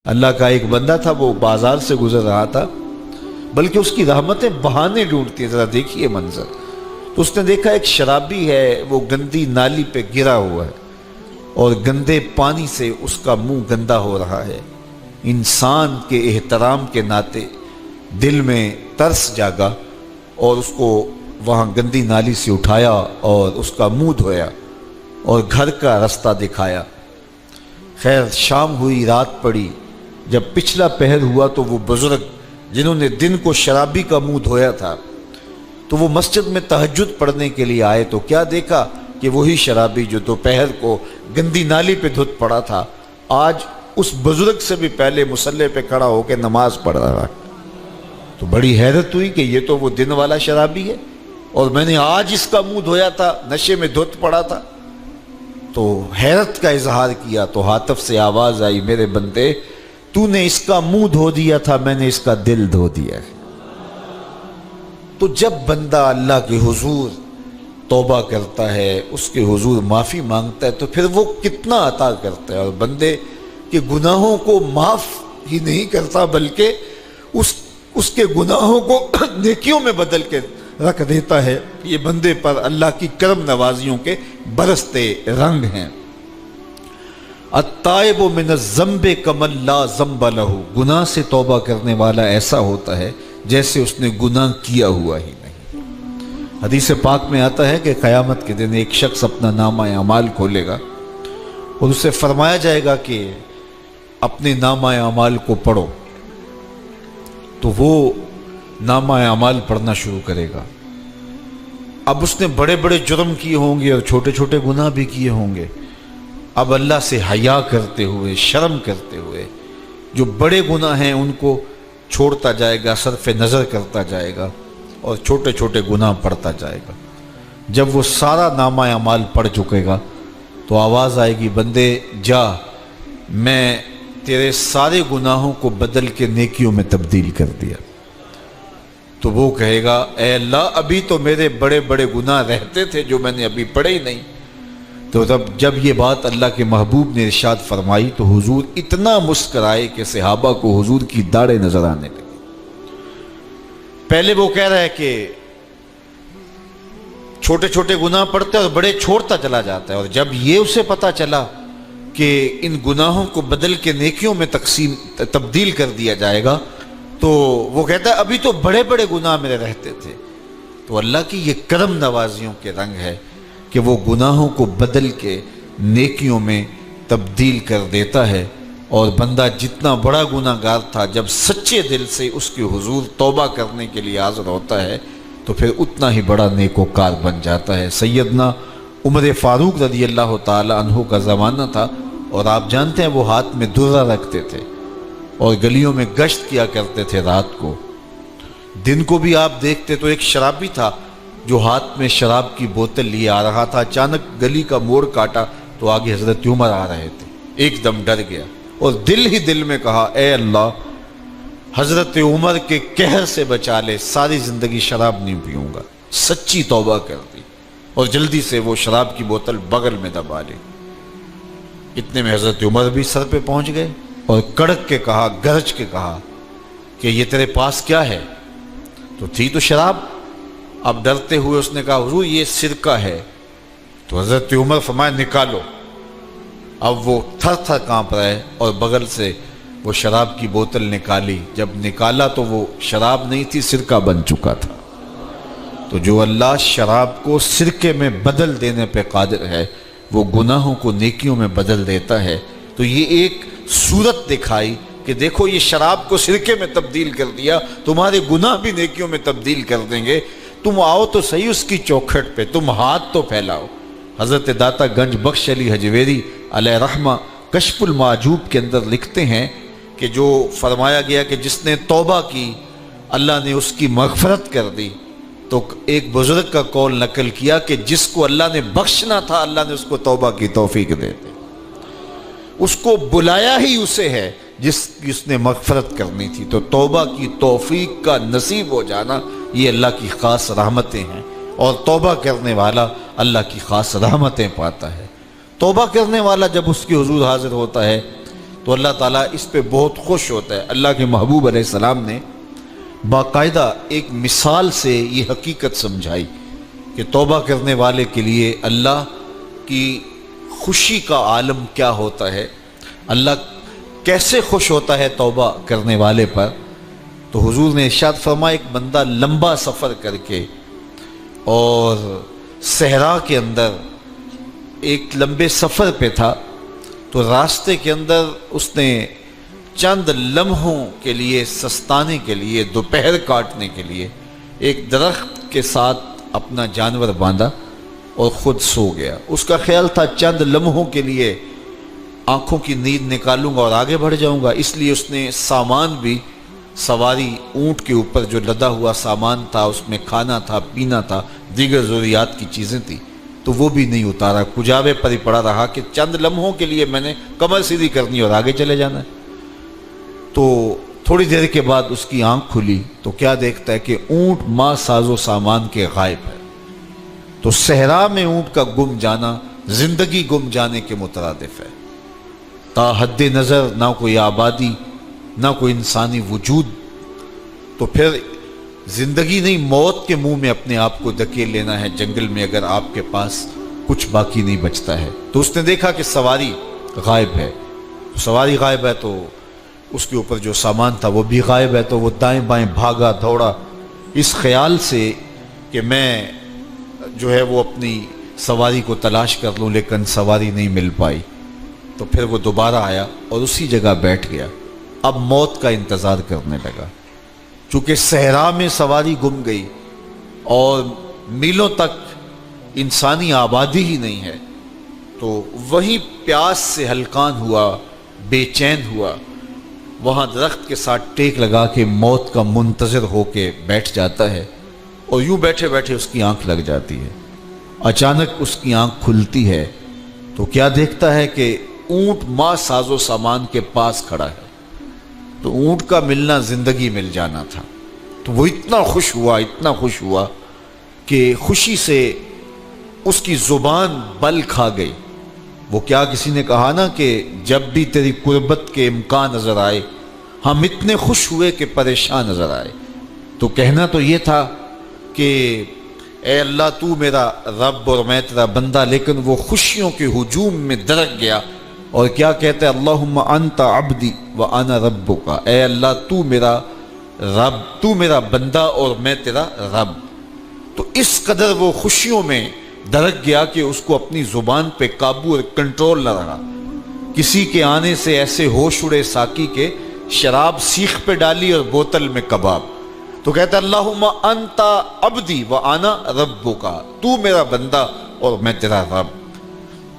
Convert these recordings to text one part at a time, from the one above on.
اللہ کا ایک بندہ تھا، وہ بازار سے گزر رہا تھا، بلکہ اس کی رحمتیں بہانے ڈھونڈتی ہیں، ذرا دیکھیے منظر۔ تو اس نے دیکھا ایک شرابی ہے، وہ گندی نالی پہ گرا ہوا ہے اور گندے پانی سے اس کا منہ گندا ہو رہا ہے۔ انسان کے احترام کے ناطے دل میں ترس جاگا اور اس کو وہاں گندی نالی سے اٹھایا اور اس کا منہ دھویا اور گھر کا رستہ دکھایا۔ خیر شام ہوئی، رات پڑی، جب پچھلا پہر ہوا تو وہ بزرگ جنہوں نے دن کو شرابی کا منہ دھویا تھا تو وہ مسجد میں تہجد پڑھنے کے لیے آئے تو کیا دیکھا کہ وہی شرابی جو دوپہر کو گندی نالی پہ دھت پڑا تھا آج اس بزرگ سے بھی پہلے مصلی پہ کھڑا ہو کے نماز پڑھ رہا ہے۔ تو بڑی حیرت ہوئی کہ یہ تو وہ دن والا شرابی ہے اور میں نے آج اس کا منہ دھویا تھا، نشے میں دھت پڑا تھا۔ تو حیرت کا اظہار کیا تو ہاتف سے آواز آئی، میرے بندے تو نے اس کا منہ دھو دیا تھا، میں نے اس کا دل دھو دیا ہے۔ تو جب بندہ اللہ کے حضور توبہ کرتا ہے، اس کے حضور معافی مانگتا ہے تو پھر وہ کتنا عطا کرتا ہے، اور بندے کے گناہوں کو معاف ہی نہیں کرتا بلکہ اس کے گناہوں کو نیکیوں میں بدل کے رکھ دیتا ہے۔ یہ بندے پر اللہ کی کرم نوازیوں کے برستے رنگ ہیں۔ التائب من الذنب کمن لا ذنب لہ، گناہ سے توبہ کرنے والا ایسا ہوتا ہے جیسے اس نے گناہ کیا ہوا ہی نہیں۔ حدیث پاک میں آتا ہے کہ قیامت کے دن ایک شخص اپنا نامہ اعمال کھولے گا اور اسے فرمایا جائے گا کہ اپنے نامہ اعمال کو پڑھو، تو وہ نامہ اعمال پڑھنا شروع کرے گا۔ اب اس نے بڑے بڑے جرم کیے ہوں گے اور چھوٹے چھوٹے گناہ بھی کیے ہوں گے۔ اب اللہ سے حیا کرتے ہوئے، شرم کرتے ہوئے جو بڑے گناہ ہیں ان کو چھوڑتا جائے گا، صرف نظر کرتا جائے گا اور چھوٹے چھوٹے گناہ پڑھتا جائے گا۔ جب وہ سارا نامہ اعمال پڑھ چکے گا تو آواز آئے گی، بندے جا، میں تیرے سارے گناہوں کو بدل کے نیکیوں میں تبدیل کر دیا۔ تو وہ کہے گا، اے اللہ ابھی تو میرے بڑے بڑے گناہ رہتے تھے جو میں نے ابھی پڑھے ہی نہیں۔ تو جب یہ بات اللہ کے محبوب نے ارشاد فرمائی تو حضور اتنا مسکرائے کہ صحابہ کو حضور کی داڑھیں نظر آنے لگی۔ پہلے وہ کہہ رہا ہے کہ چھوٹے چھوٹے گناہ پڑھتے اور بڑے چھوڑتا چلا جاتا ہے، اور جب یہ اسے پتا چلا کہ ان گناہوں کو بدل کے نیکیوں میں تبدیل کر دیا جائے گا تو وہ کہتا ہے ابھی تو بڑے بڑے گناہ میرے رہتے تھے۔ تو اللہ کی یہ کرم نوازیوں کے رنگ ہے کہ وہ گناہوں کو بدل کے نیکیوں میں تبدیل کر دیتا ہے، اور بندہ جتنا بڑا گناہ گار تھا جب سچے دل سے اس کے حضور توبہ کرنے کے لیے حاضر ہوتا ہے تو پھر اتنا ہی بڑا نیکوکار بن جاتا ہے۔ سیدنا عمر فاروق رضی اللہ تعالی عنہ کا زمانہ تھا، اور آپ جانتے ہیں وہ ہاتھ میں درہ رکھتے تھے اور گلیوں میں گشت کیا کرتے تھے رات کو۔ دن کو بھی آپ دیکھتے تو ایک شرابی تھا جو ہاتھ میں شراب کی بوتل لیے آ رہا تھا، اچانک گلی کا موڑ کاٹا تو آگے حضرت عمر آ رہے تھے، ایک دم ڈر گیا اور دل ہی دل میں کہا، اے اللہ حضرت عمر کے قہر سے بچا لے، ساری زندگی شراب نہیں پیوں گا۔ سچی توبہ کر دی اور جلدی سے وہ شراب کی بوتل بغل میں دبا لی۔ اتنے میں حضرت عمر بھی سر پہ پہنچ گئے اور کڑک کے کہا، گرج کے کہا کہ یہ تیرے پاس کیا ہے؟ تو تھی تو شراب۔ اب ڈرتے ہوئے اس نے کہا، حضور یہ سرکہ ہے۔ تو حضرت عمر فرمایا، نکالو۔ اب وہ تھر تھر کانپ رہے اور بغل سے وہ شراب کی بوتل نکالی۔ جب نکالا تو وہ شراب نہیں تھی، سرکہ بن چکا تھا۔ تو جو اللہ شراب کو سرکے میں بدل دینے پہ قادر ہے، وہ گناہوں کو نیکیوں میں بدل دیتا ہے۔ تو یہ ایک صورت دکھائی کہ دیکھو یہ شراب کو سرکے میں تبدیل کر دیا، تمہارے گناہ بھی نیکیوں میں تبدیل کر دیں گے۔ تم آؤ تو صحیح اس کی چوکھٹ پہ، تم ہاتھ تو پھیلاؤ۔ حضرت داتا گنج بخش علی حجویری علیہ رحمہ کشف المعجوب کے اندر لکھتے ہیں کہ جو فرمایا گیا کہ جس نے توبہ کی اللہ نے اس کی مغفرت کر دی، تو ایک بزرگ کا قول نقل کیا کہ جس کو اللہ نے بخشنا تھا اللہ نے اس کو توبہ کی توفیق دے دی۔ اس کو بلایا ہی اسے ہے جس نے مغفرت کرنی تھی۔ تو توبہ کی توفیق کا نصیب ہو جانا یہ اللہ کی خاص رحمتیں ہیں، اور توبہ کرنے والا اللہ کی خاص رحمتیں پاتا ہے۔ توبہ کرنے والا جب اس کے حضور حاضر ہوتا ہے تو اللہ تعالیٰ اس پہ بہت خوش ہوتا ہے۔ اللہ کے محبوب علیہ السلام نے باقاعدہ ایک مثال سے یہ حقیقت سمجھائی کہ توبہ کرنے والے کے لیے اللہ کی خوشی کا عالم کیا ہوتا ہے، اللہ کیسے خوش ہوتا ہے توبہ کرنے والے پر۔ تو حضور نے ارشاد فرمایا ایک بندہ لمبا سفر کر کے اور صحرا کے اندر ایک لمبے سفر پہ تھا، تو راستے کے اندر اس نے چند لمحوں کے لیے سستانے کے لیے، دوپہر کاٹنے کے لیے ایک درخت کے ساتھ اپنا جانور باندھا اور خود سو گیا۔ اس کا خیال تھا چند لمحوں کے لیے آنکھوں کی نیند نکالوں گا اور آگے بڑھ جاؤں گا، اس لیے اس نے سامان بھی سواری اونٹ کے اوپر جو لدا ہوا سامان تھا، اس میں کھانا تھا، پینا تھا، دیگر ضروریات کی چیزیں تھیں، تو وہ بھی نہیں اتارا، کجاوے پر ہی پڑا رہا کہ چند لمحوں کے لیے میں نے کمر سیدھی کرنی اور آگے چلے جانا ہے۔ تو تھوڑی دیر کے بعد اس کی آنکھ کھلی تو کیا دیکھتا ہے کہ اونٹ ماں ساز و سامان کے غائب ہے۔ تو صحرا میں اونٹ کا گم جانا زندگی گم جانے کے مترادف ہے۔ تا حد نظر نہ کوئی آبادی، نہ کوئی انسانی وجود، تو پھر زندگی نہیں موت کے منہ میں اپنے آپ کو دھکیل لینا ہے جنگل میں، اگر آپ کے پاس کچھ باقی نہیں بچتا ہے۔ تو اس نے دیکھا کہ سواری غائب ہے، سواری غائب ہے تو اس کے اوپر جو سامان تھا وہ بھی غائب ہے، تو وہ دائیں بائیں بھاگا دوڑا اس خیال سے کہ میں جو ہے وہ اپنی سواری کو تلاش کر لوں، لیکن سواری نہیں مل پائی۔ تو پھر وہ دوبارہ آیا اور اسی جگہ بیٹھ گیا، اب موت کا انتظار کرنے لگا۔ چونکہ صحرا میں سواری گم گئی اور میلوں تک انسانی آبادی ہی نہیں ہے، تو وہیں پیاس سے ہلکان ہوا، بے چین ہوا، وہاں درخت کے ساتھ ٹیک لگا کے موت کا منتظر ہو کے بیٹھ جاتا ہے، اور یوں بیٹھے بیٹھے اس کی آنکھ لگ جاتی ہے۔ اچانک اس کی آنکھ کھلتی ہے تو کیا دیکھتا ہے کہ اونٹ ماں ساز و سامان کے پاس کھڑا ہے۔ تو اونٹ کا ملنا زندگی مل جانا تھا، تو وہ اتنا خوش ہوا کہ خوشی سے اس کی زبان بل کھا گئی۔ وہ کیا کسی نے کہا نا کہ جب بھی تیری قربت کے امکان نظر آئے ہم اتنے خوش ہوئے کہ پریشان نظر آئے۔ تو کہنا تو یہ تھا کہ اے اللہ تو میرا رب اور میں تیرا بندہ، لیکن وہ خوشیوں کے ہجوم میں درک گیا اور کیا کہتا ہے، اللہم انت عبدی وانا ربک، اے اللہ تو میرا رب، تو میرا بندہ اور میں تیرا رب۔ تو اس قدر وہ خوشیوں میں درک گیا کہ اس کو اپنی زبان پہ قابو اور کنٹرول نہ رہا۔ کسی کے آنے سے ایسے ہوش اڑے ساقی کے، شراب سیخ پہ ڈالی اور بوتل میں کباب۔ تو کہتا ہے اللہم انت عبدی وانا ربک، تو میرا بندہ اور میں تیرا رب۔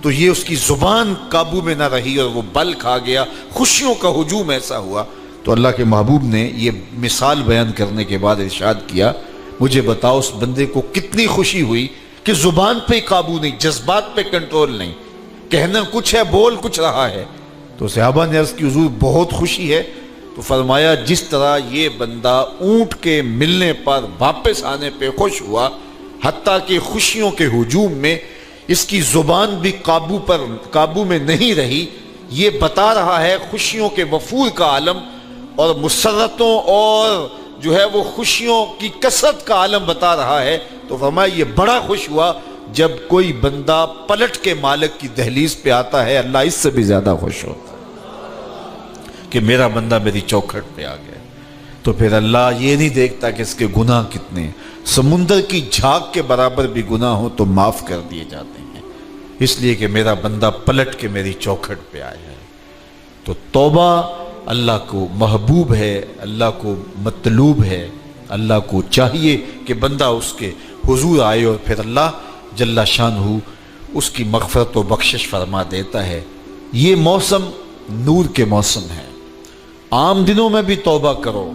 تو یہ اس کی زبان قابو میں نہ رہی اور وہ بل کھا گیا، خوشیوں کا ہجوم ایسا ہوا۔ تو اللہ کے محبوب نے یہ مثال بیان کرنے کے بعد ارشاد کیا، مجھے بتاؤ اس بندے کو کتنی خوشی ہوئی کہ زبان پہ قابو نہیں، جذبات پہ کنٹرول نہیں، کہنا کچھ ہے بول کچھ رہا ہے۔ تو صحابہ نے عرض کی حضور بہت خوشی ہے۔ تو فرمایا جس طرح یہ بندہ اونٹ کے ملنے پر واپس آنے پہ خوش ہوا، حتیٰ کہ خوشیوں کے ہجوم میں اس کی زبان بھی قابو میں نہیں رہی، یہ بتا رہا ہے خوشیوں کے وفور کا عالم اور مسرتوں اور جو ہے وہ خوشیوں کی کثرت کا عالم بتا رہا ہے۔ تو فرمایا یہ بڑا خوش ہوا جب کوئی بندہ پلٹ کے مالک کی دہلیز پہ آتا ہے، اللہ اس سے بھی زیادہ خوش ہوتا ہے کہ میرا بندہ میری چوکھٹ پہ آ گیا۔ تو پھر اللہ یہ نہیں دیکھتا کہ اس کے گناہ کتنے ہیں، سمندر کی جھاگ کے برابر بھی گناہ ہو تو معاف کر دیے جاتے ہیں، اس لیے کہ میرا بندہ پلٹ کے میری چوکھٹ پہ آیا ہے۔ تو توبہ اللہ کو محبوب ہے، اللہ کو مطلوب ہے، اللہ کو چاہیے کہ بندہ اس کے حضور آئے اور پھر اللہ جل شانہ اس کی مغفرت و بخشش فرما دیتا ہے۔ یہ موسم نور کے موسم ہے، عام دنوں میں بھی توبہ کرو،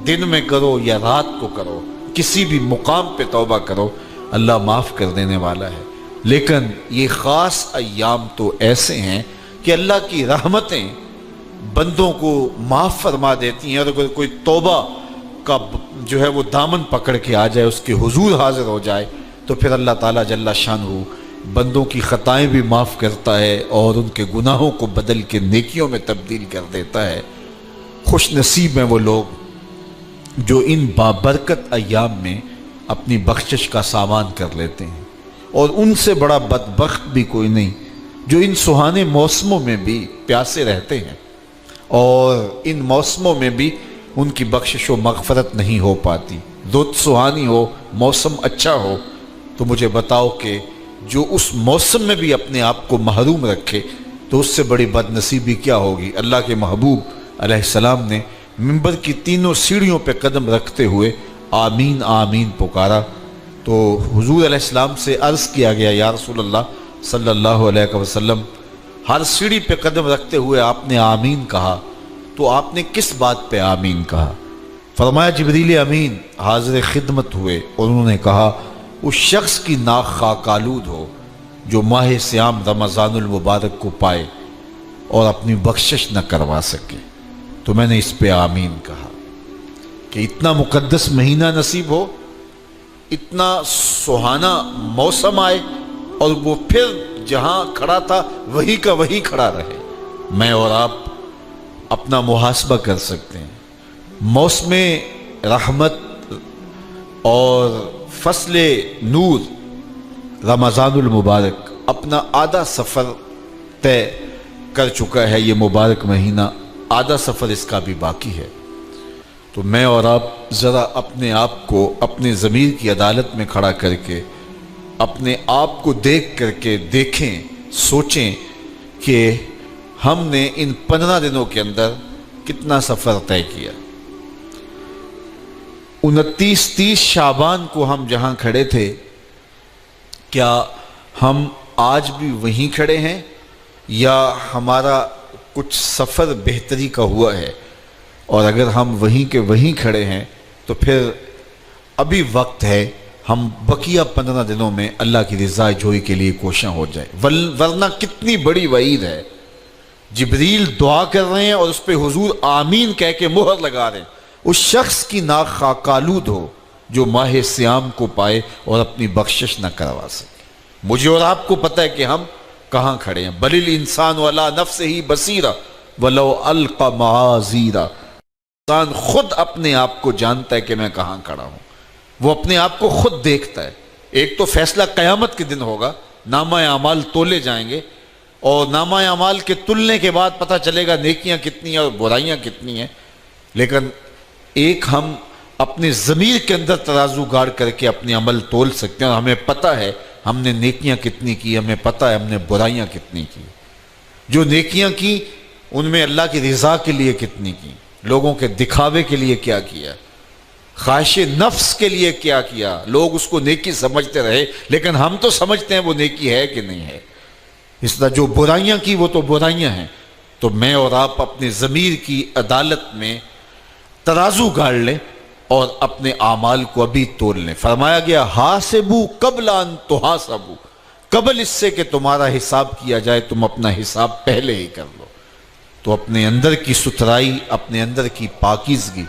دن میں کرو یا رات کو کرو، کسی بھی مقام پہ توبہ کرو، اللہ معاف کر دینے والا ہے۔ لیکن یہ خاص ایام تو ایسے ہیں کہ اللہ کی رحمتیں بندوں کو معاف فرما دیتی ہیں، اور اگر کوئی توبہ کا جو ہے وہ دامن پکڑ کے آ جائے، اس کے حضور حاضر ہو جائے، تو پھر اللہ تعالیٰ جل شانہ بندوں کی خطائیں بھی معاف کرتا ہے اور ان کے گناہوں کو بدل کے نیکیوں میں تبدیل کر دیتا ہے۔ خوش نصیب ہیں وہ لوگ جو ان بابرکت ایام میں اپنی بخشش کا سامان کر لیتے ہیں، اور ان سے بڑا بدبخت بھی کوئی نہیں جو ان سہانے موسموں میں بھی پیاسے رہتے ہیں اور ان موسموں میں بھی ان کی بخشش و مغفرت نہیں ہو پاتی۔ رت سہانی ہو، موسم اچھا ہو، تو مجھے بتاؤ کہ جو اس موسم میں بھی اپنے آپ کو محروم رکھے تو اس سے بڑی بد نصیبی کیا ہوگی۔ اللہ کے محبوب علیہ السلام نے منبر کی تینوں سیڑھیوں پہ قدم رکھتے ہوئے آمین آمین پکارا، تو حضور علیہ السلام سے عرض کیا گیا یا رسول اللہ صلی اللہ علیہ وسلم، ہر سیڑھی پہ قدم رکھتے ہوئے آپ نے آمین کہا، تو آپ نے کس بات پہ آمین کہا؟ فرمایا جبریل امین حاضر خدمت ہوئے اور انہوں نے کہا اس شخص کی ناک خاک آلود ہو جو ماہ صیام رمضان المبارک کو پائے اور اپنی بخشش نہ کروا سکے۔ تو میں نے اس پہ آمین کہا کہ اتنا مقدس مہینہ نصیب ہو، اتنا سہانا موسم آئے اور وہ پھر جہاں کھڑا تھا وہی کا وہی کھڑا رہے۔ میں اور آپ اپنا محاسبہ کر سکتے ہیں۔ موسم رحمت اور فصل نور رمضان المبارک اپنا آدھا سفر طے کر چکا ہے، یہ مبارک مہینہ آدھا سفر اس کا بھی باقی ہے۔ تو میں اور آپ ذرا اپنے آپ کو اپنے ضمیر کی عدالت میں کھڑا کر کے اپنے آپ کو دیکھ کر کے دیکھیں، سوچیں کہ ہم نے ان 15 دنوں کے اندر کتنا سفر طے کیا۔ 29-30 شعبان کو ہم جہاں کھڑے تھے، کیا ہم آج بھی وہیں کھڑے ہیں یا ہمارا کچھ سفر بہتری کا ہوا ہے؟ اور اگر ہم وہیں کے وہیں کھڑے ہیں تو پھر ابھی وقت ہے ہم بقیہ 15 دنوں میں اللہ کی رضا جوئی کے لیے کوشاں ہو جائیں، ورنہ کتنی بڑی وعید ہے۔ جبریل دعا کر رہے ہیں اور اس پہ حضور آمین کہہ کے مہر لگا رہے ہیں، اس شخص کی ناک خاک آلود ہو جو ماہ صیام کو پائے اور اپنی بخشش نہ کروا سکے۔ مجھے اور آپ کو پتہ ہے کہ ہم کہاں کھڑے ہیں۔ بل الانسان علی نفسہ بصیرہ ولو القی معاذیرہ، انسان خود اپنے آپ کو جانتا ہے کہ میں کہاں کھڑا ہوں، وہ اپنے آپ کو خود دیکھتا ہے۔ ایک تو فیصلہ قیامت کے دن ہوگا، نامہ اعمال تولے جائیں گے اور نامہ اعمال کے تلنے کے بعد پتہ چلے گا نیکیاں کتنی ہیں اور برائیاں کتنی ہیں۔ لیکن ایک ہم اپنے ضمیر کے اندر ترازو گاڑ کر کے اپنے عمل تول سکتے ہیں اور ہمیں پتہ ہے ہم نے نیکیاں کتنی کی، ہمیں پتہ ہے ہم نے برائیاں کتنی کی۔ جو نیکیاں کی ان میں اللہ کی رضا کے لیے کتنی کی، لوگوں کے دکھاوے کے لیے کیا کیا، خواہش نفس کے لیے کیا کیا۔ لوگ اس کو نیکی سمجھتے رہے لیکن ہم تو سمجھتے ہیں وہ نیکی ہے کہ نہیں ہے۔ اس طرح جو برائیاں کی وہ تو برائیاں ہیں۔ تو میں اور آپ اپنے ضمیر کی عدالت میں ترازو گاڑ لیں اور اپنے اعمال کو ابھی تول لیں۔ فرمایا گیا حاسبو قبل ان تحاسبو، قبل اس سے کہ تمہارا حساب کیا جائے تم اپنا حساب پہلے ہی کر لو۔ تو اپنے اندر کی ستھرائی، اپنے اندر کی پاکیزگی